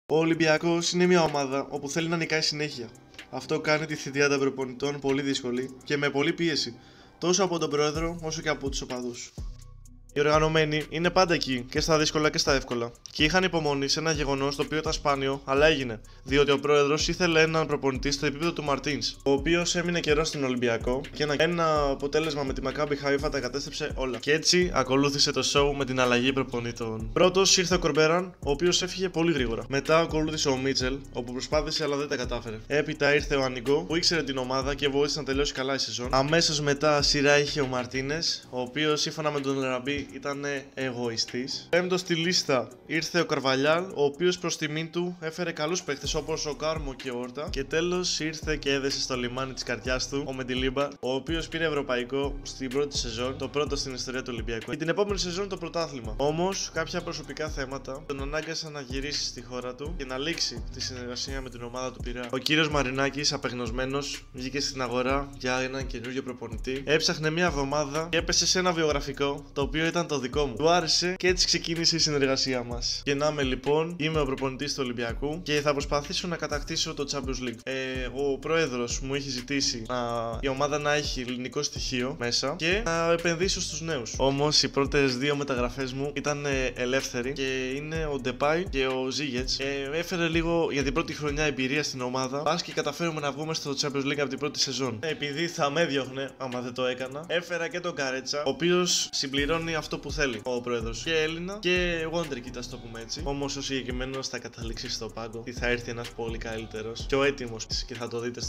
Ο Ολυμπιακός είναι μια ομάδα όπου θέλει να νικάει συνέχεια. Αυτό κάνει τη θητεία των προπονητών πολύ δύσκολη και με πολλή πίεση, τόσο από τον πρόεδρο όσο και από τους οπαδούς. Οι οργανωμένοι είναι πάντα εκεί και στα δύσκολα και στα εύκολα. Και είχαν υπομονή σε ένα γεγονός το οποίο ήταν σπάνιο, αλλά έγινε. Διότι ο πρόεδρος ήθελε έναν προπονητή στο επίπεδο του Μαρτίνς, ο οποίος έμεινε καιρό στην Ολυμπιακό και ένα αποτέλεσμα με τη Μακάμπι Χαϊφα τα κατέστρεψε όλα. Και έτσι ακολούθησε το show με την αλλαγή προπονητών. Πρώτος ήρθε ο Κορμπέραν, ο οποίος έφυγε πολύ γρήγορα. Μετά ακολούθησε ο Μίτσελ, όπου προσπάθησε αλλά δεν τα κατάφερε. Έπειτα ήρθε ο Ανιγκό, που ήξερε την ομάδα και βοήθησε να τελειώσει καλά η σεζόν. Αμέσως μετά σειρά είχε ο Μαρτίνες, ο οποίος σύμφωνα με τον Ραμπί ήταν εγωιστής. Πέμπτος στη λίστα ήρθε ο Καρβαλιάλ, ο οποίος προς τιμήν του έφερε καλούς παίχτες όπως ο Κάρμο και ο Όρτα. Και τέλος ήρθε και έδεσε στο λιμάνι της καρδιάς του ο Μεντιλίμπαρ, ο οποίος πήρε ευρωπαϊκό στην πρώτη σεζόν, το πρώτο στην ιστορία του Ολυμπιακού. Και την επόμενη σεζόν το πρωτάθλημα. Όμως κάποια προσωπικά θέματα τον ανάγκασαν να γυρίσει στη χώρα του και να λήξει τη συνεργασία με την ομάδα του Πειραιά. Ο κύριος Μαρινάκης, απεγνωσμένος, βγήκε στην αγορά για έναν καινούργιο προπονητή. Έψαχνε μια εβδομάδα και έπεσε σε ένα βιογραφικό το οποίο ήταν το δικό μου. Του άρεσε και έτσι ξεκίνησε η συνεργασία μας. Και να είμαι λοιπόν, είμαι ο προπονητής του Ολυμπιακού και θα προσπαθήσω να κατακτήσω το Champions League. Ο πρόεδρος μου έχει ζητήσει η ομάδα να έχει ελληνικό στοιχείο μέσα και να επενδύσω στους νέους. Όμως οι πρώτες δύο μεταγραφές μου ήταν ελεύθεροι και είναι ο Ντεπάι και ο Ζίγετς. Έφερε λίγο για την πρώτη χρονιά εμπειρία στην ομάδα. Πας και καταφέρουμε να βγούμε στο Champions League από την πρώτη σεζόν. Επειδή θα με διώχνε άμα δεν το έκανα, έφερα και τον Καρέτσα, ο οποίος συμπληρώνει αυτό που θέλει ο πρόεδρος. Και Έλληνα και Wonderkid, ας το πούμε έτσι. Όμως ο συγκεκριμένος θα καταλήξει στο πάγκο και θα έρθει ένας πολύ καλύτερος, πιο έτοιμος και θα το δείτε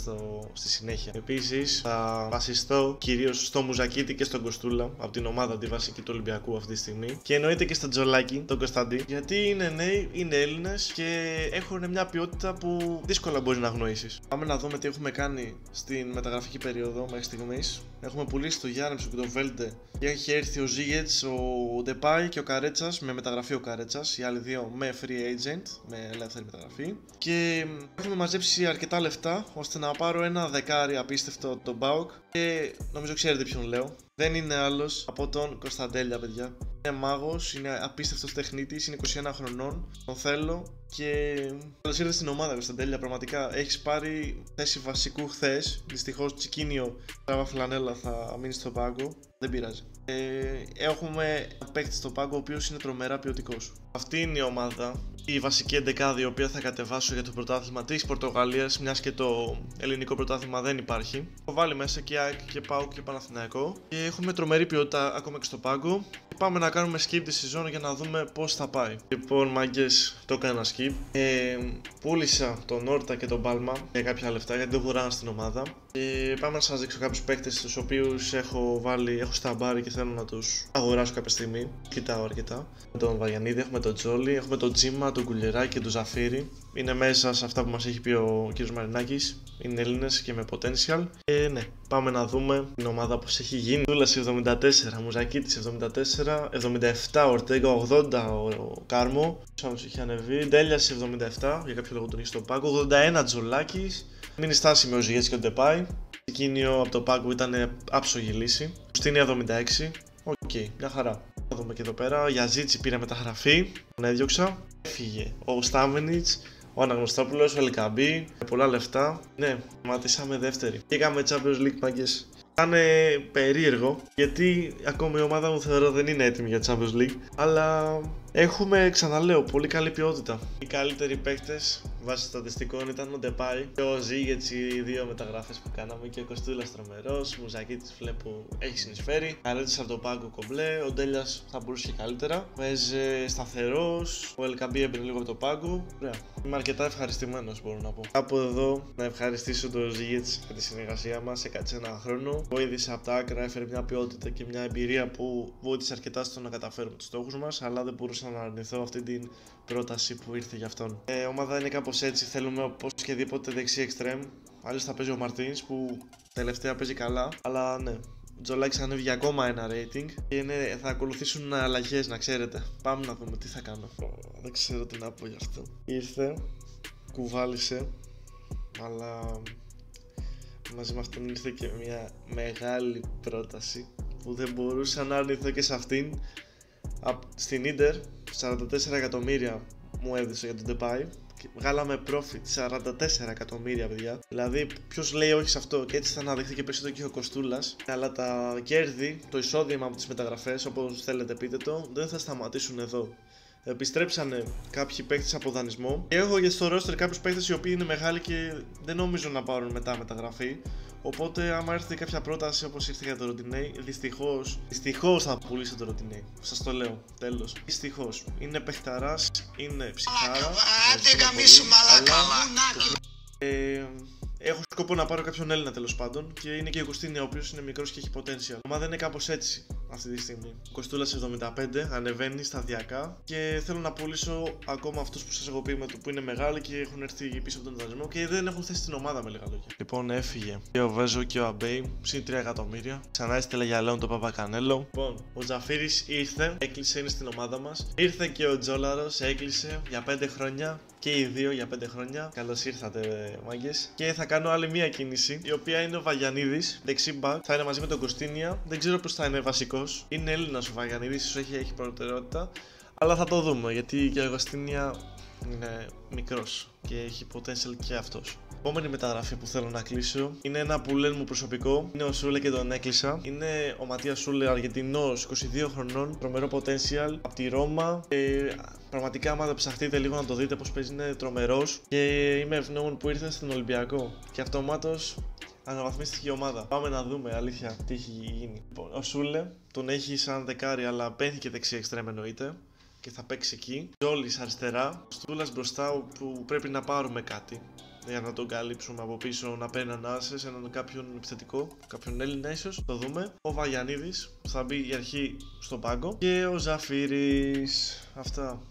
στη συνέχεια. Επίσης θα βασιστώ κυρίως στο Μουζακίτη και στον Κοστούλα από την ομάδα τη βασική του Ολυμπιακού αυτή τη στιγμή. Και εννοείται και στον Τζολάκη, τον Κωνσταντί, γιατί είναι νέοι, είναι Έλληνες και έχουν μια ποιότητα που δύσκολα μπορεί να αγνοήσεις. Πάμε να δούμε τι έχουμε κάνει στην μεταγραφική περίοδο μέχρι στιγμής. Έχουμε πουλήσει το Γιάννεψο και το Βέλντε και έχει έρθει ο Ζίγετς, ο Ντεπάι και ο Καρέτσας με μεταγραφή ο Καρέτσας, οι άλλοι δύο με free agent, με ελεύθερη μεταγραφή. Και έχουμε μαζέψει αρκετά λεφτά ώστε να πάρω ένα δεκάρι απίστευτο τον ΠΑΟΚ και νομίζω ξέρετε ποιον λέω. Δεν είναι άλλος από τον Κωνσταντέλια, παιδιά. Είναι μάγος, είναι απίστευτος τεχνίτης, είναι 21 χρονών. Τον θέλω και καλώς ήρθες στην ομάδα, Κωνσταντέλια. Πραγματικά έχεις πάρει θέση βασικού χθες. Δυστυχώς Τσικίνιο, τράβα φλανέλα, θα μείνει στο πάγκο. Δεν πειράζει. Έχουμε παίκτη στο πάγκο ο οποίος είναι τρομερά ποιοτικός. Αυτή είναι η ομάδα, η βασική εντεκάδα η οποία θα κατεβάσω για το πρωτάθλημα της Πορτογαλίας, μιας και το ελληνικό πρωτάθλημα δεν υπάρχει. Έχω βάλει μέσα και ΑΕΚ και ΠΑΟΚ και Παναθηναϊκό και έχουμε τρομερή ποιότητα ακόμα και στο πάγκο. Πάμε να κάνουμε skip τη σεζόν για να δούμε πώς θα πάει. Λοιπόν, μάγκες, το έκανα skip. Πούλησα τον Όρτα και τον Πάλμα για κάποια λεφτά γιατί δεν χωράνε στην ομάδα. Και πάμε να σας δείξω κάποιους παίκτες τους οποίους έχω σταμπάρει και θέλω να τους αγοράσω κάποια στιγμή. Κοιτάω αρκετά. Με τον Βαγιανίδη, έχουμε τον Τζόλι, έχουμε τον Τζίμα, τον Κουλιεράκη και τον Ζαφύρι. Είναι μέσα σε αυτά που μας έχει πει ο κ. Μαρινάκης. Είναι Έλληνες και με potential. Ναι, πάμε να δούμε την ομάδα πως έχει γίνει. Τούλας 74, Μουζακίτης 74, 77 Ορτέγκα, 80 ο Κάρμο. Άλλος είχε ανεβεί. Ντέλιας 77, για κάποιο λόγο τον είχε στον πάγκο. 81 Τζολάκης. Μείνει στάσιμο ο Ζιγέτς και ο Ντεπάι. Εκείνιο από το πάγκο ήταν άψογη λύση. Στην 76. Οκ, μια χαρά. Θα δούμε και εδώ πέρα. Ο Γιαζίτσι πήρε μεταγραφή. Τον έδιωξα. Έφυγε ο Στάμενιτς, ο Αναγνωστόπουλος, ο Ελκαμπή. Πολλά λεφτά. Ναι, ματίσαμε δεύτερη. Πήγαμε Champions League, μάγκες. Ήταν περίεργο γιατί ακόμα η ομάδα μου θεωρώ δεν είναι έτοιμη για Champions League. Αλλά έχουμε, ξαναλέω, πολύ καλή ποιότητα. Οι καλύτεροι παίκτες βάσει στατιστικών ήταν ο Ντεπάι και ο Ζίγετς, οι δύο μεταγραφές που κάναμε, και ο Κοστούλας τρομερός. Μουζακίτης βλέπω έχει συνεισφέρει. Καρέτσας από το πάγκο κομπλέ. Ο Ντέλιας θα μπορούσε και καλύτερα. Παίζει σταθερός. Ο Ελκαμπή έμπαινε λίγο από το πάγκο. Ωραία. Είμαι αρκετά ευχαριστημένος, μπορώ να πω. Από εδώ να ευχαριστήσω τον Ζίγετς για τη συνεργασία μας. Έκατσε ένα χρόνο. Βοήθησε από τα άκρα, έφερε μια ποιότητα και μια εμπειρία που βοήθησε αρκετά στο να καταφέρουμε τους στόχους μας, αλλά δεν μπορούσα να αρνηθώ αυτή την πρόταση που ήρθε για αυτόν. Η ομάδα είναι κάπως έτσι. Θέλουμε οπωσδήποτε δεξί εξτρέμ. Αλλιώς θα παίζει ο Μαρτίνς που τελευταία παίζει καλά. Αλλά ναι, ο Τζολάκης ανέβει για ακόμα ένα rating και θα ακολουθήσουν αλλαγές, να ξέρετε. Πάμε να δούμε τι θα κάνω. Δεν ξέρω τι να πω γι' αυτό. Ήρθε, κουβάλισε, αλλά μαζί με αυτόν ήρθε και μια μεγάλη πρόταση που δεν μπορούσα να αρνηθώ και σε αυτήν. Στην Ίντερ 44 εκατομμύρια μου έδωσε για τον Ντεπάι Βγάλαμε profit 44 εκατομμύρια, παιδιά. Δηλαδή, ποιος λέει όχι σε αυτό? Και έτσι θα αναδειχθεί και περισσότερο και ο Κοστούλας. Αλλά τα κέρδη, το εισόδημα από τις μεταγραφές, όπως θέλετε πείτε το, δεν θα σταματήσουν εδώ. Επιστρέψανε κάποιοι παίκτες από δανεισμό. Και έχω και στο roster κάποιους παίκτες οι οποίοι είναι μεγάλοι και δεν νομίζω να πάρουν μετά μεταγραφή. Οπότε, άμα έρθει κάποια πρόταση όπως ήρθε για το Ροντινέι, δυστυχώς θα πουλήσω το Ροντινέι. Σας το λέω, τέλος. Δυστυχώς. Είναι παιχταράς, είναι ψυχάρα. Άντε γαμίσου μαλάκα. Έχω σκοπό να πάρω κάποιον Έλληνα τέλος πάντων και είναι και ο Κωστίνια, ο οποίος είναι μικρός και έχει potential. Η ομάδα είναι κάπως έτσι αυτή τη στιγμή. Ο Κοστούλας 75, ανεβαίνει σταδιακά και θέλω να πουλήσω ακόμα αυτούς που σας έχω πει που είναι μεγάλοι και έχουν έρθει πίσω από τον δανεισμό και δεν έχουν θέση στην ομάδα, με λίγα λόγια. Λοιπόν, έφυγε και ο Βέζο και ο Αμπέι, συν 3 εκατομμύρια. Ξανά έστειλε για Λέον το Παπακανέλο. Λοιπόν, ο Τζαφίρης ήρθε, έκλεισε, είναι στην ομάδα μας. Ήρθε και ο Τζόλαρος, έκλεισε για 5 χρόνια. Και οι δύο για 5 χρόνια. Καλώς ήρθατε, μάγκες. Και θα κάνω άλλη μία κίνηση, η οποία είναι ο Βαγιανίδης, δεξί μπακ. Θα είναι μαζί με τον Κωστίνια. Δεν ξέρω ποιος θα είναι βασικός. Είναι Έλληνας ο Βαγιανίδης, ίσως έχει προτεραιότητα. Αλλά θα το δούμε, γιατί και ο Κωστίνια είναι μικρός και έχει potential και αυτός. Επόμενη μεταγραφή που θέλω να κλείσω είναι ένα που λένε μου προσωπικό. Είναι ο Σούλε και τον έκλεισα. Είναι ο Ματίας Σούλε, Αργεντινός, 22 χρονών, τρομερό potential από τη Ρώμα. Πραγματικά, άμα ψαχτείτε λίγο να το δείτε πώς παίζει, είναι τρομερός. Και είμαι ευγνώμων που ήρθε στον Ολυμπιακό. Και αυτομάτως αναβαθμίστηκε η ομάδα. Πάμε να δούμε, αλήθεια, τι έχει γίνει. Λοιπόν, ο Σούλε τον έχει σαν δεκάρι, αλλά πέθηκε δεξί εξτρέμ εννοείται. Και θα παίξει εκεί. Τζόλις αριστερά. Στούλας μπροστά που πρέπει να πάρουμε κάτι για να τον καλύψουμε από πίσω, να παίρνει ανάσες, έναν κάποιον επιθετικό, κάποιον Έλληνα ίσως. Το δούμε. Ο Βαγιανίδης που θα μπει η αρχή στον πάγκο. Και ο Ζαφύρης.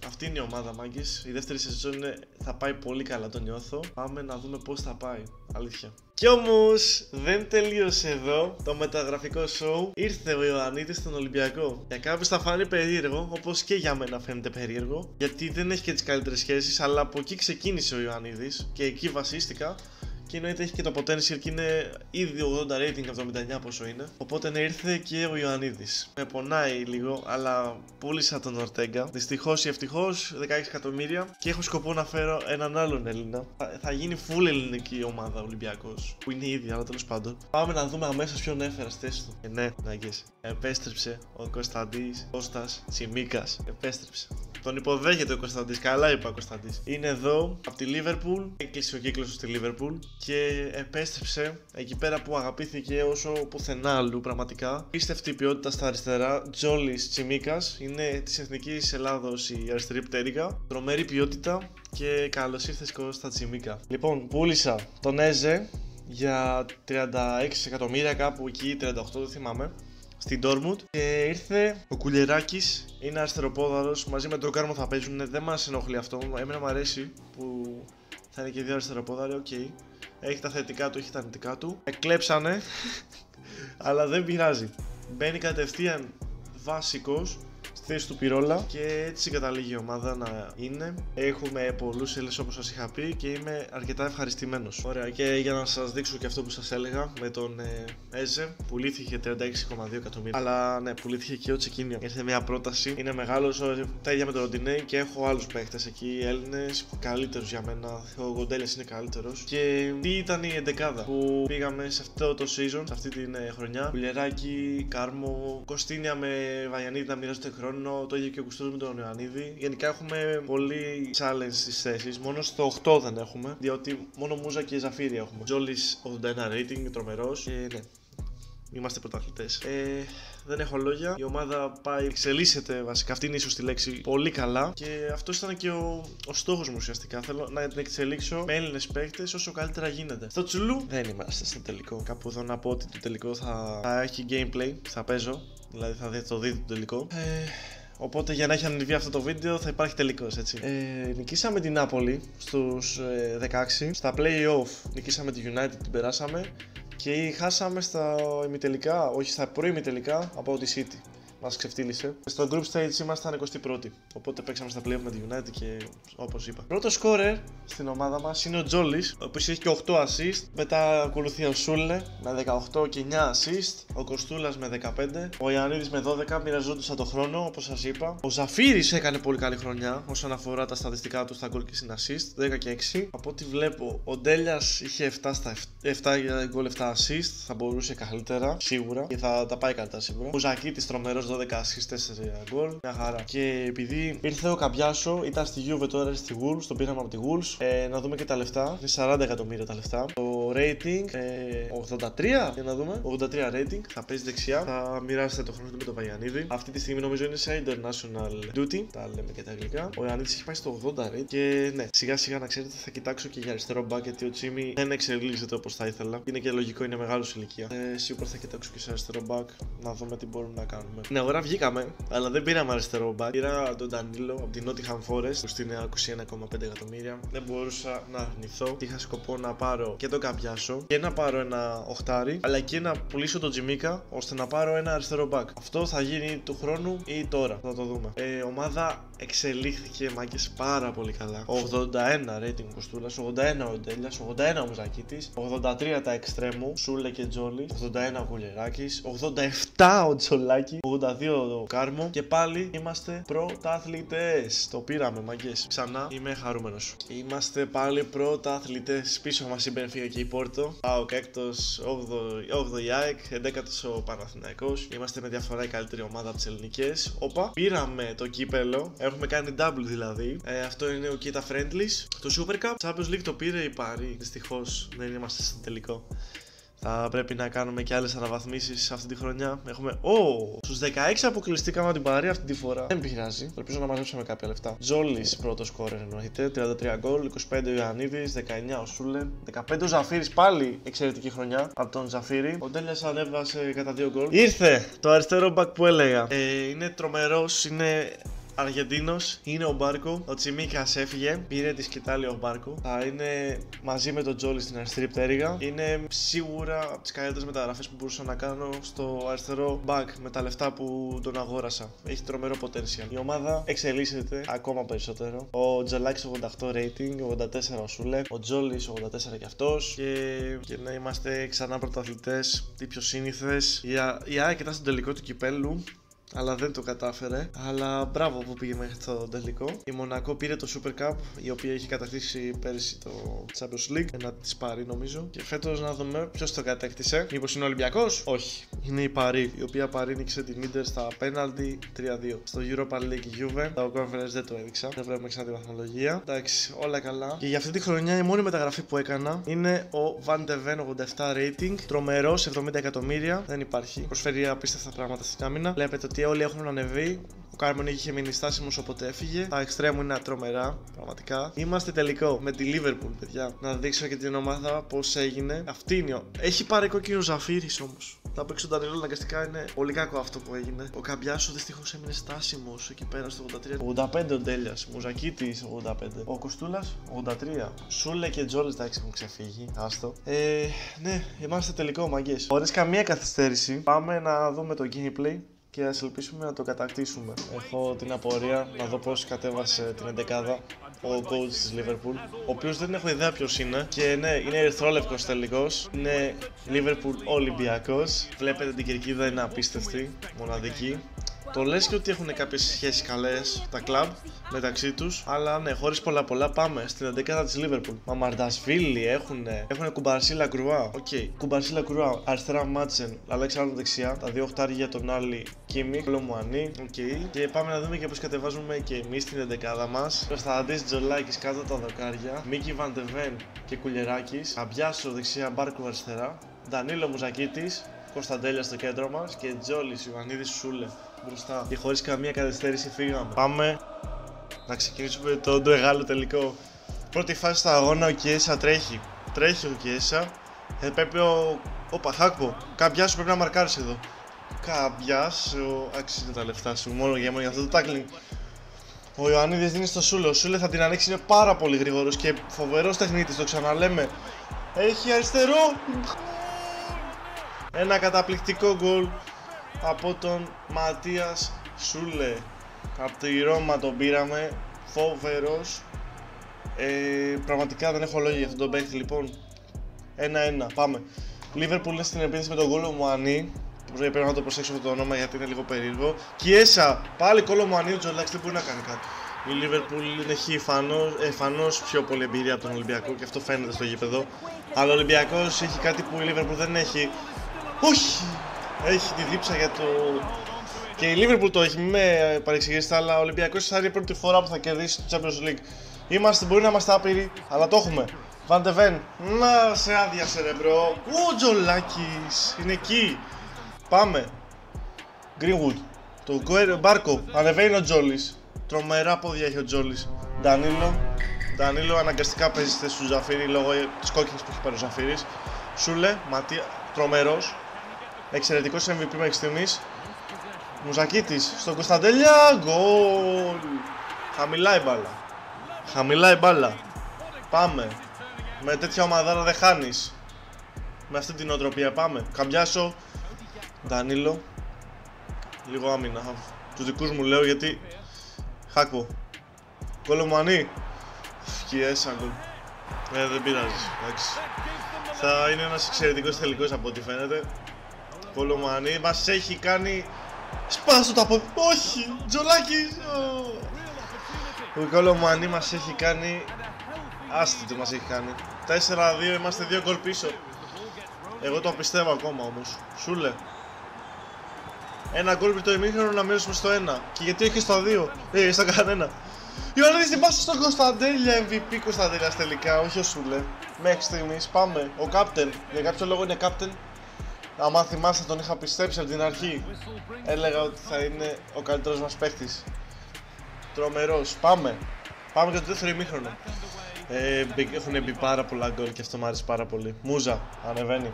Αυτή είναι η ομάδα, μάγκες. Η δεύτερη σεζόν θα πάει πολύ καλά, το νιώθω. Πάμε να δούμε πώς θα πάει. Αλήθεια. Κι όμως δεν τελείωσε εδώ το μεταγραφικό show. Ήρθε ο Ιωαννίδης στον Ολυμπιακό. Για κάποιους θα φανεί περίεργο, όπως και για μένα φαίνεται περίεργο, γιατί δεν έχει και τις καλύτερες σχέσεις. Αλλά από εκεί ξεκίνησε ο Ιωαννίδης και εκεί βασίστηκα. Και εννοείται έχει και το potential και είναι ήδη 80 rating, 79 πόσο είναι. Οπότε ναι, ήρθε και ο Ιωαννίδης. Με πονάει λίγο, αλλά πούλησα τον Ορτέγκα. Δυστυχώς ή ευτυχώς 16 εκατομμύρια. Και έχω σκοπό να φέρω έναν άλλον Έλληνα. Θα γίνει full ελληνική ομάδα Ολυμπιακός. Που είναι ήδη, αλλά τέλος πάντων. Πάμε να δούμε αμέσως ποιον έφερα στη θέση του. Ναι, νάγκες. Επέστρεψε ο Κώστας Τσιμίκας. Επέστρεψε. Τον υποδέχεται ο Κωνσταντής. Καλά είπα ο Κωνσταντής. Είναι εδώ από τη Λίβερπουλ. Έκλεισε ο κύκλος στη Λίβερπουλ. Και επέστρεψε εκεί πέρα που αγαπήθηκε όσο πουθενά αλλού. Πραγματικά. Πίστευτη ποιότητα στα αριστερά. Τζόλις Τσιμίκας. Είναι της Εθνικής Ελλάδος η αριστερή πτέρυγα. Τρομερή ποιότητα. Και καλώς ήρθες Κώστα Τσιμίκα. Λοιπόν, πούλησα τον Έζε για 36 εκατομμύρια, κάπου εκεί, 38 δεν θυμάμαι. Στην Dortmund και ήρθε ο Κουλιεράκης, είναι αριστεροπόδαρος, μαζί με τον Κάρμο θα παίζουν, δεν μας ενοχλεί αυτό, εμένα μου αρέσει που θα είναι και δύο αριστεροπόδαροι, οκ. Έχει τα θετικά του, έχει τα αρνητικά του. Εκλέψανε, αλλά δεν πειράζει. Μπαίνει κατευθείαν βασικός στη θέση του Πυρόλα και έτσι καταλήγει η ομάδα να είναι. Έχουμε πολλούς Έλληνες όπως σας είχα πει και είμαι αρκετά ευχαριστημένος. Ωραία, και για να σας δείξω και αυτό που σας έλεγα με τον Έζε, πουλήθηκε 36,2 εκατομμύρια. Αλλά ναι, πουλήθηκε και ο Τσεκίνιο. Ήρθε μια πρόταση, είναι μεγάλος, τα ίδια με τον Ροντινέι και έχω άλλους παίχτες εκεί, Έλληνες, καλύτερους για μένα. Ο Γκοντέλες είναι καλύτερος. Και τι ήταν η εντεκάδα που πήγαμε σε αυτό το season, σε αυτή την χρονιά. Κουλιεράκι, Κάρμο, Κωστίνια με Βαγιανίδη να μοιράζονται χρόνο. Το ίδιο και ο Κουστούς με τον Ιωαννίδη. Γενικά έχουμε πολύ challenge στις θέσεις. Μόνο στο 8 δεν έχουμε, διότι μόνο Μούζα και Ζαφύρι έχουμε. Τζόλις 81 rating, τρομερός. Και ναι, είμαστε πρωταθλητές. Δεν έχω λόγια. Η ομάδα πάει, εξελίσσεται βασικά. Αυτή είναι ίσως τη λέξη, πολύ καλά. Και αυτό ήταν και ο στόχος μου ουσιαστικά. Θέλω να την εξελίξω με Έλληνες παίκτες όσο καλύτερα γίνεται. Στο Τσουλού δεν είμαστε στο τελικό. Κάπου εδώ να πω ότι το τελικό θα έχει gameplay. Θα παίζω. Δηλαδή θα το δείτε το τελικό. Οπότε για να έχει ανεβεί αυτό το βίντεο θα υπάρχει τελικός, έτσι. Νικήσαμε την Νάπολη στους 16. Στα play-off νικήσαμε τη United, την περάσαμε. Και χάσαμε στα ημιτελικά, όχι στα προημιτελικά από τη City. Μας ξεφτύλισε. Στο group stage ήμασταν 21η. Οπότε παίξαμε στα play-off με τη United και όπως είπα. Πρώτο scorer στην ομάδα μας είναι ο Τζόλης, ο οποίος έχει και 8 assist. Μετά ακολουθεί ο Σούλε με 18 και 9 assist. Ο Κοστούλας με 15. Ο Ιωαννίδης με 12. Μοιραζόντουσαν το χρόνο, όπως σας είπα. Ο Ζαφύρης έκανε πολύ καλή χρονιά όσον αφορά τα στατιστικά του στα goal και στην assist. 10 και 6. Από ό,τι βλέπω, ο Ντέλιας είχε 7 goal, 7 assist. Θα μπορούσε καλύτερα, σίγουρα. Και θα τα πάει καλύτερα σίγουρα. Ο Ζακίτης τρομερός, 12 assist, 4 goal. Μια χαρά. Και επειδή ήρθε ο Καμπιάσο, ήταν στη Juve, τώρα στη Wolves. Τον πήραμε από τη Wolves. Να δούμε και τα λεφτά. Είναι 40 εκατομμύρια τα λεφτά. Το rating 83. Για να δούμε. 83 rating. Θα παίζει δεξιά. Θα μοιράσετε το χρόνο του με τον Βαγιανίδη. Αυτή τη στιγμή νομίζω είναι σε international duty. Τα λέμε και τα αγγλικά. Ο Ιωαννίδης έχει πάει στο 80 rating. Και ναι, σιγά σιγά να ξέρετε θα κοιτάξω και για αριστερό back, γιατί ο Τσίμι δεν εξελίσσεται όπως θα ήθελα. Είναι και λογικό, είναι μεγάλο ηλικία. Σίγουρα θα κοιτάξω και σε αριστερό back να δούμε τι μπορούμε να κάνουμε. Ναι, ώρα βγήκαμε, αλλά δεν πήραμε αριστερό back. Πήρα τον Ντανίλο από την Nottingham Forest που στην 21,5 εκατομμύρια. Δεν μπορούσα να αρνηθώ. Είχα σκοπό να πάρω και τον Καμπιάσο και να πάρω ένα οχτάρι, αλλά και να πουλήσω τον Τζιμίκα ώστε να πάρω ένα αριστερό back. Αυτό θα γίνει του χρόνου ή τώρα. Θα το δούμε. Ομάδα εξελίχθηκε, μάκες, πάρα πολύ καλά. 81 rating ο Κοστούλας, 81 ο Ντέλιας, 81 ο Μουζακίτης, 83 τα εξτρέμου, Σούλε και Τζόλι, 81 ο Κουλεράκης, 87 ο Τζολάκη, 82 ο Κάρμο και πάλι είμαστε πρωταθλητές. Το πήραμε, μάκες. Ξανά είμαι χαρούμενος. Και είμαστε πάλι πρωταθλητές. Πίσω μας η Μπενφίκα και η Πόρτο. ΠΑΟΚ έκτος, 8ο η ΑΕΚ, 11ος ο Παναθηναϊκός. Είμαστε με διαφορά η καλύτερη ομάδα από τις ελληνικές. Όπα, πήραμε το κύπελο. Έχουμε κάνει double δηλαδή. Αυτό είναι ο Kita Friendlies. Το Super Cup Champions League το πήρε η Πάρη. Δυστυχώς δεν είμαστε στο τελικό. Θα πρέπει να κάνουμε και άλλες αναβαθμίσεις αυτή τη χρονιά. Έχουμε. Στους 16 αποκλειστήκαμε από την Πάρη αυτή τη φορά. Δεν πειράζει. Ελπίζω να μαζέψουμε κάποια λεφτά. Τζόλης πρώτο σκόρερ εννοείται. 33 γκολ. 25 ο Ιωαννίδης. 19 ο Σούλε. 15 ο Ζαφύρης. Πάλι εξαιρετική χρονιά από τον Ζαφύρη. Ο Ντέλιας ανέβασε κατά 2 γκολ. Ήρθε το αριστερό back που έλεγα. Είναι τρομερός. Είναι Αργεντίνος, είναι ο Μπάρκο. Ο Τσιμίκας έφυγε, πήρε τη σκητάλη ο Μπάρκο. Θα είναι μαζί με τον Τζόλι στην αριστερή πτέρυγα. Είναι σίγουρα από τις καλύτερες μεταγραφές που μπορούσα να κάνω στο αριστερό back με τα λεφτά που τον αγόρασα. Έχει τρομερό potential. Η ομάδα εξελίσσεται ακόμα περισσότερο. Ο Τζολάκης 88 rating, 84 ο Σούλε. Ο Τζόλις 84 κι αυτός. Και να είμαστε ξανά πρωταθλητές. Τι πιο σύνηθες. Η ΑΕΚ ήταν στον τελικό του κυπέλου, αλλά δεν το κατάφερε. Αλλά μπράβο που πήγε μέχρι το τελικό. Η Μονακό πήρε το Super Cup, η οποία έχει κατακτήσει πέρυσι το Champions League. Να τη πάρει νομίζω. Και φέτος να δούμε ποιος το κατέκτησε. Μήπως είναι ο Ολυμπιακός? Όχι. Είναι η Παρί, η οποία παρήνιξε την Ίντερ στα penalty 3-2. Στο Europa League η Juve. Το Conference δεν το έδειξα. Δεν βλέπουμε ξανά τη βαθμολογία. Εντάξει, όλα καλά. Και για αυτή τη χρονιά η μόνη μεταγραφή που έκανα είναι ο Van de Ven 87 rating. Τρομερός, 70 εκατομμύρια. Δεν υπάρχει. Προσφέρει απίστευτα πράγματα στην άμυνα. Βλέπετε ότι όλοι έχουν ανεβεί. Ο Κάρμον είχε μείνει στάσιμος όποτε έφυγε. Τα εξτρέμου είναι τρομερά, πραγματικά. Είμαστε τελικό με τη Liverpool, παιδιά. Να δείξω και την ομάδα πώς έγινε. Αυτή είναι. Έχει πάρει κόκκινο Ζαφύρης όμως. Θα παίξει τον Ντανίλο, αναγκαστικά είναι πολύ κακό αυτό που έγινε. Ο Καμπιάσο δυστυχώς έμεινε στάσιμος εκεί πέρα στο 83. 85 ο Ντέλιας. Μουζακίτης 85. Ο Κοστούλας 83. Σούλε και Τζόλις εντάξει έχουν ξεφύγει. Άστο. Ναι, είμαστε τελικό, μαγκές. Χωρίς καμία καθυστέρηση, πάμε να δούμε το gameplay και ας ελπίσουμε να το κατακτήσουμε. Έχω την απορία να δω πώς κατέβασε την 11η ο coach της Liverpool, ο οποίος δεν έχω ιδέα ποιος είναι. Και ναι, είναι ερυθρόλευκος τελικός. Είναι Liverpool Ολυμπιακός. Βλέπετε την κερκίδα είναι απίστευτη, μοναδική. Το λες και ότι έχουν κάποιες σχέσεις καλές τα κλαμπ μεταξύ τους. Αλλά ναι, χωρίς πολλά πάμε στην 11η της Liverpool. Μαμαρντασβίλη έχουν Κουμπαρσίλα Κρουά. Οκ, Κουμπαρσίλα Κρουά. Αριστερά Μάτσεν, Αλέξανδρο δεξιά. Τα δύο οχτάρια τον άλλη Κίμι, Λομουανί. Οκ. Και πάμε να δούμε και πώς κατεβάζουμε και εμείς την 11η μας. Κωνσταντής Τζολάκης κάτω τα δοκάρια. Μίκη Βαντεβέν και Κουλεράκης. Καμπιάσο δεξιά, Μπάρκο αριστερά. Ντανίλο Μουζακίτης. Κωνσταντέλια στο κέντρο μας και Τζόλις, Ιωαννίδης, Σούλε μπροστά. Και χωρίς καμία καθυστέρηση φύγαμε. Πάμε να ξεκινήσουμε το μεγάλο τελικό. Πρώτη φάση στο αγώνα, ο Κιέσα τρέχει. Τρέχει ο Κιέσα. Πρέπει ο Παχάκπο. Καμπιάσου πρέπει να μαρκάρεις εδώ. Καμπιάσου, αξίζει τα λεφτά σου μόνο για αυτό το tackling. Ο Ιωαννίδης δίνει στο Σούλε. Ο Σούλε θα την ανοίξει, είναι πάρα πολύ γρήγορος και φοβερός τεχνίτης, το ξαναλέμε. Έχει αριστερό. Ένα καταπληκτικό γκολ από τον Ματίας Σούλε. Από τη Ρώμα τον πήραμε. Φοβερός. Πραγματικά δεν έχω λόγια για αυτόν τον παίκτη. Λοιπόν, 1-1, πάμε. Liverpool στην επίθεση με τον Κόλο Μουανί. Πρέπει να το προσέξω αυτό το όνομα γιατί είναι λίγο περίεργο. Κιέσα, πάλι Κόλο Μουανί, ο Τζολάκης δεν μπορεί να κάνει κάτι. Η Liverpool έχει φανώς πιο πολύ εμπειρία από τον Ολυμπιακό και αυτό φαίνεται στο γήπεδο. Αλλά ο Ολυμπιακός έχει κάτι που η Liverpool δεν έχει. Όχι! Έχει τη δίψα για το. Και η Liverpool το έχει, μην με παρεξηγήσετε, αλλά ο Ολυμπιακός θα είναι η πρώτη φορά που θα κερδίσει το Champions League. Μπορεί να είμαστε άπειροι, αλλά το έχουμε. Βαντεβέν, να σε άδειασε ρε μπρο. Ο Τζολάκης είναι εκεί. Πάμε. Greenwood, το Μπάρκο, ανεβαίνει ο Τζόλης. Τρομερά πόδια έχει ο Τζόλης. Ντανίλο αναγκαστικά παίζει στη θέση του Ζαφίρι λόγω της κόκκινης που έχει πάρει ο Ζαφίρις. Σούλε, Ματία, τρομερός. Εξαιρετικός MVP μέχρι στιγμής. Μουζακίτης στον Κωνσταντέλια, γκολ. Χαμηλά η μπάλα. Πάμε. Με τέτοια ομαδάρα δεν χάνεις. Με αυτή την οτροπία πάμε. Καμπιάσω. Ντανίλο. Λίγο άμυνα. Τους δικούς μου λέω γιατί. Χάκπο. Κόλο Μουανί. Κιέσα γκολ. Δεν πειράζει. Εντάξει. Θα είναι ένας εξαιρετικός τελικός από ό,τι φαίνεται. Κόλο Μουανί μας έχει κάνει. Σπάσου τα πόδια. Όχι! Τζολάκης! Ο Κόλο Μουανί μας έχει κάνει. Άστιτο μας έχει κάνει. 4-2, είμαστε 2 γκολ πίσω. Εγώ το πιστεύω ακόμα όμως. Σούλε. Ένα γκολ πριν το ημίχρονο να μείνουμε στο 1. Και γιατί όχι στο 2. Στα κανένα. Ιωαννίδης την πάσα στον Κωνσταντέλια. MVP Κωνσταντέλιας τελικά, όχι ο Σούλε. Μέχρι στιγμής πάμε. Ο Captain. Για κάποιο λόγο είναι Captain. Αν θυμάστε τον είχα πιστέψει από την αρχή. Έλεγα ότι θα είναι ο καλύτερος μας παίχτης. Τρομερός. Πάμε. Πάμε για το δεύτερο ημίχρονο. Έχουν μπει πάρα πολλά γκολ και αυτό μου άρεσε πάρα πολύ. Μούζα, ανεβαίνει.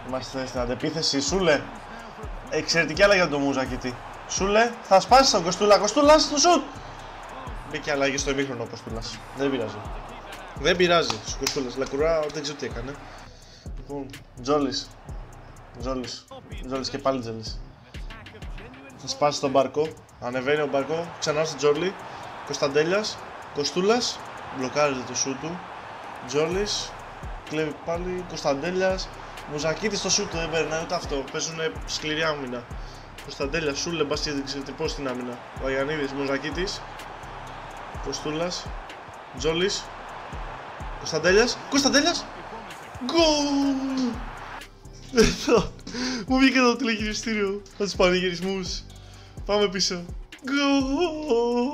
Είμαστε στην αντεπίθεση. Σούλε. Εξαιρετική αλλαγή από τον Μούζα κοιτή. Σούλε, θα σπάσει τον Κοστούλα. Κοστούλα στο σουτ. Μπήκε αλλαγή στο ημίχρονο ο Κοστούλας. Δεν πειράζει. Ο Κοστούλας. Λακουρά δεν ξέρω τι έκανε. Λοιπόν, Τζόλης και πάλι Τζόλης. Θα σπάσει τον Μπάρκο. Ανεβαίνει ο Μπάρκο. Ξανά στο Τζόλι. Κωνσταντέλιας. Κοστούλας. Μπλοκάρεται το σούτ του. Τζόλης. Κλέβει πάλι. Κωνσταντέλιας. Μουζακίτης στο σούτ του δεν περνάει ούτε αυτό. Παίζουνε σκληρή άμυνα. Κωνσταντέλιας. Σούλε μπας και ξετυπώσει την άμυνα. Βαγιανίδης. Μουζακίτης. Κοστούλας. Τζόλης. Κωνσταντέλιας. Γκολ! Μου βγήκε το τηλεγυριστήριο από τους πανηγυρισμούς. Πάμε πίσω. Γκολ!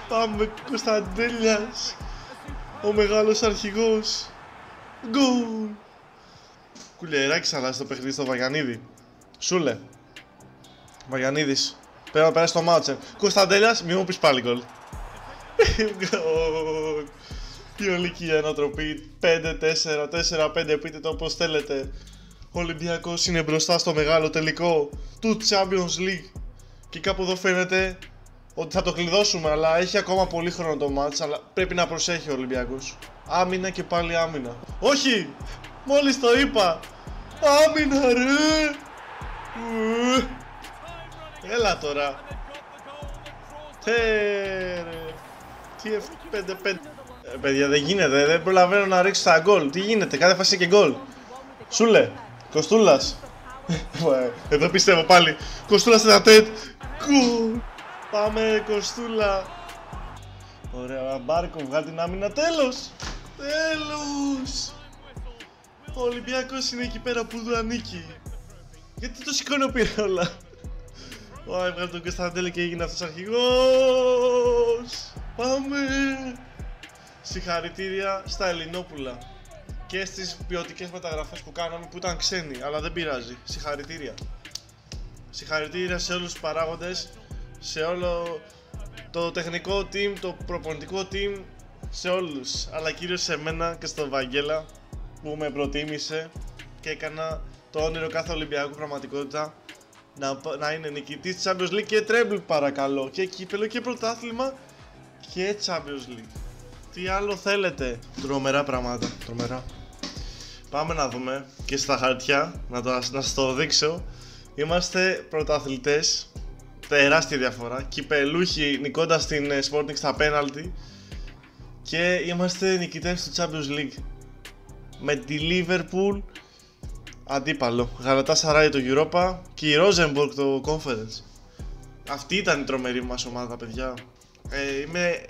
Πάμε Κωνσταντέλιας. Ο μεγάλος αρχηγός. Γκολ! Κουλιεράκης αλλάζει το παιχνίδι στο Βαγιανίδη. Σούλε. Βαγιανίδης. Πρέπει να περάσει το Μάτσεν. Κωνσταντέλιας, μη μου πεις πάλι γκολ. Γκολ! Η ολική ανατροπή 5-4, 4-5, πείτε το όπως θέλετε. Ο Ολυμπιακός είναι μπροστά στο μεγάλο τελικό του Champions League. Και κάπου εδώ φαίνεται ότι θα το κλειδώσουμε, αλλά έχει ακόμα πολύ χρόνο το match, αλλά πρέπει να προσέχει ο Ολυμπιακός. Άμυνα και πάλι άμυνα. Όχι! Μόλις το είπα! Άμυνα ρε! Έλα τώρα! Τι F5-5. Παιδιά δεν γίνεται, δεν προλαβαίνω να ρίξω τα γκολ. Τι γίνεται, κάθε φάση και γκολ. Σούλε, Κοστούλας. Εδώ πιστεύω πάλι. Κοστούλας στην ατέτ. Γκολ. Πάμε Κοστούλα. Ωραία, Μπάρκο, βγάλει την άμυνα. Τέλος. Ο Ολυμπιακός είναι εκεί πέρα που του ανήκει. Γιατί το σηκώνει ο Πυρόλα. Έβγαλε τον Κωνσταντέλη και έγινε αυτός αρχηγός. Πάμε. Συγχαρητήρια στα Ελληνόπουλα και στις ποιοτικές μεταγραφές που κάναμε που ήταν ξένοι, αλλά δεν πειράζει. Συγχαρητήρια σε όλους τους παράγοντες, σε όλο το τεχνικό team, το προπονητικό team, σε όλους, αλλά κυρίως σε μένα και στον Βαγγέλα που με προτίμησε και έκανα το όνειρο κάθε Ολυμπιακού πραγματικότητα να είναι νικητής της Champions League και treble παρακαλώ, και κύπελλο και πρωτάθλημα και Champions League. Τι άλλο θέλετε? Τρομερά πράγματα, τρομερά. Πάμε να δούμε και στα χαρτιά, να σας το δείξω. Είμαστε πρωταθλητές, τεράστια διαφορά. Κυπελούχοι νικώντας την Sporting στα πέναλτι. Και είμαστε νικητές του Champions League. Με τη Liverpool αντίπαλο. Γαλατάσαράι το Europa και η Rosenborg το Conference. Αυτή ήταν η τρομερή μας ομάδα, παιδιά. Είμαι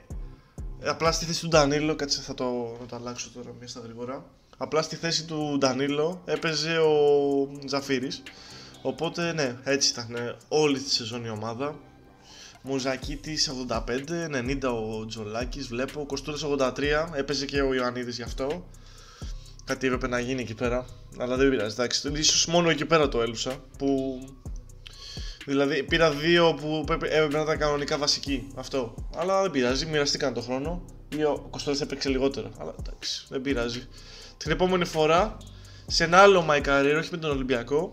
απλά στη θέση του Ντανίλο. Κάτσε, θα το αλλάξω τώρα μια στα γρήγορα. Απλά στη θέση του Ντανίλο έπαιζε ο Ζαφίρης. Οπότε ναι, έτσι ήταν όλη τη σεζόν η ομάδα. Μουζακίτης 85, 90 ο Τζολάκης, βλέπω. Κοστούρας 83, έπαιζε και ο Ιωαννίδης γι' αυτό. Κάτι έπρεπε να γίνει εκεί πέρα, αλλά δεν πειράζει, εντάξει. Ίσως μόνο εκεί πέρα το έλουσα. Που... Δηλαδή πήρα δύο που έπρεπε να ήταν κανονικά βασικοί. Αυτό. Αλλά δεν πειράζει, μοιραστήκαν το χρόνο. Ή ο Κοστούρας έπαιξε λιγότερο. Αλλά εντάξει, δεν πειράζει. Την επόμενη φορά, σε ένα άλλο My Career, όχι με τον Ολυμπιακό,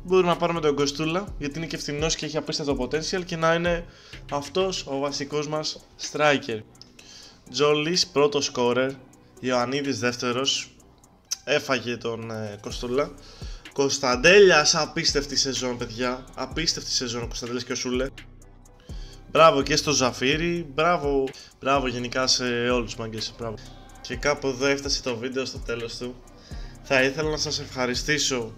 μπορούμε να πάρουμε τον Κοστούλα, γιατί είναι και φθηνός και έχει απίστευτο potential και να είναι αυτός ο βασικός μας striker. Τζόλης πρώτο scorer, Ιωαννίδης δεύτερος, έφαγε τον Κοστούλα. Κωνσταντέλιας, απίστευτη σεζόν, παιδιά, απίστευτη σεζόν ο Κωνσταντέλιας και ο Σούλε. Μπράβο και στο Ζαφίρι, μπράβο γενικά σε όλους τους μάγκες, μπράβο. Και κάπου εδώ έφτασε το βίντεο στο τέλος του. Θα ήθελα να σας ευχαριστήσω,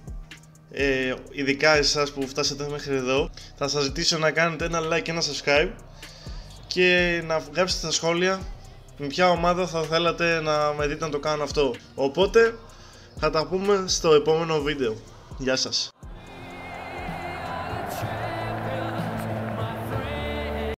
ειδικά εσάς που φτάσατε μέχρι εδώ. Θα σας ζητήσω να κάνετε ένα like και ένα subscribe και να γράψετε στα σχόλια με ποια ομάδα θα θέλατε να με δείτε να το κάνω αυτό. Οπότε θα τα πούμε στο επόμενο βίντεο. Γεια σας.